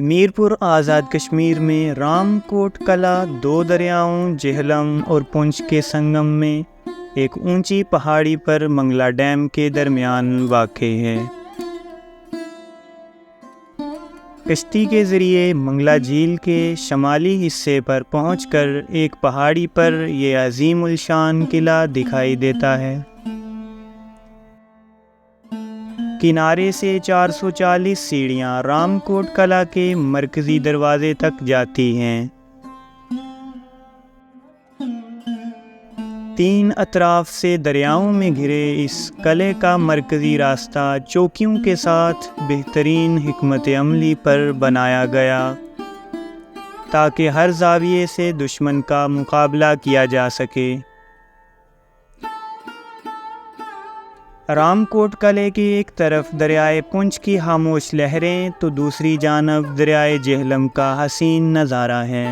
میرپور آزاد کشمیر میں رام کوٹ قلعہ دو دریاؤں جہلم اور پونچھ کے سنگم میں ایک اونچی پہاڑی پر منگلا ڈیم کے درمیان واقع ہے۔ کشتی کے ذریعے منگلا جھیل کے شمالی حصے پر پہنچ کر ایک پہاڑی پر یہ عظیم الشان قلعہ دکھائی دیتا ہے۔ کنارے سے 440 سیڑھیاں رام کوٹ قلعہ کے مرکزی دروازے تک جاتی ہیں۔ 3 اطراف سے دریاؤں میں گھرے اس قلعے کا مرکزی راستہ چوکیوں کے ساتھ بہترین حکمت عملی پر بنایا گیا تاکہ ہر زاویے سے دشمن کا مقابلہ کیا جا سکے۔ رام کوٹ قلعے کی ایک طرف دریائے پونچھ کی خاموش لہریں تو دوسری جانب دریائے جہلم کا حسین نظارہ ہے۔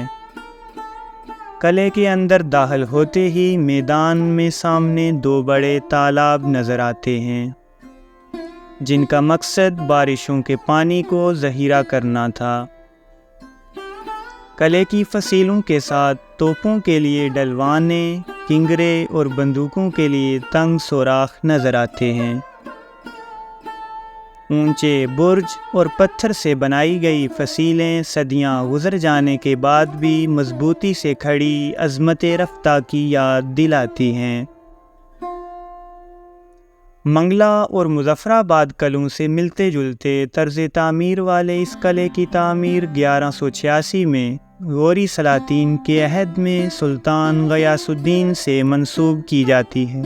قلعے کے اندر داخل ہوتے ہی میدان میں سامنے 2 بڑے تالاب نظر آتے ہیں جن کا مقصد بارشوں کے پانی کو ذخیرہ کرنا تھا۔ قلعے کی فصیلوں کے ساتھ توپوں کے لیے ڈلوانے، کنگرے اور بندوقوں کے لیے تنگ سوراخ نظر آتے ہیں۔ اونچے برج اور پتھر سے بنائی گئی فصیلیں صدیاں گزر جانے کے بعد بھی مضبوطی سے کھڑی عظمت رفتہ کی یاد دلاتی ہیں۔ منگلا اور مظفر آباد قلعوں سے ملتے جلتے طرز تعمیر والے اس قلعے کی تعمیر 1186 میں غوری سلاطین کے عہد میں سلطان غیاث الدین سے منسوب کی جاتی ہے۔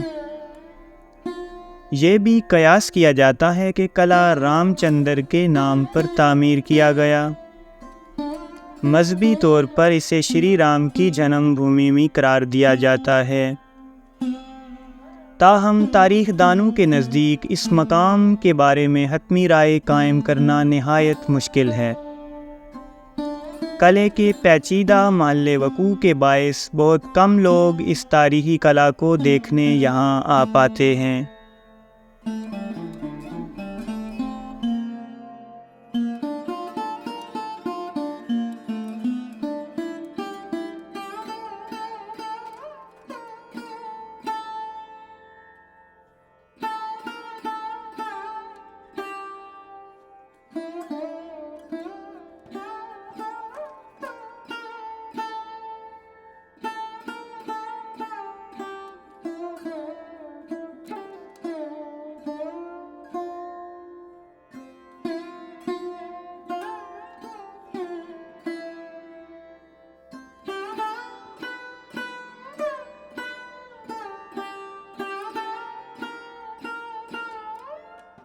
یہ بھی قیاس کیا جاتا ہے کہ قلعہ رام چندر کے نام پر تعمیر کیا گیا۔ مذہبی طور پر اسے شری رام کی جنم بھومی میں قرار دیا جاتا ہے، تاہم تاریخ دانوں کے نزدیک اس مقام کے بارے میں حتمی رائے قائم کرنا نہایت مشکل ہے۔ قلعے کے پیچیدہ محل وقوع کے باعث بہت کم لوگ اس تاریخی قلعہ کو دیکھنے یہاں آ پاتے ہیں۔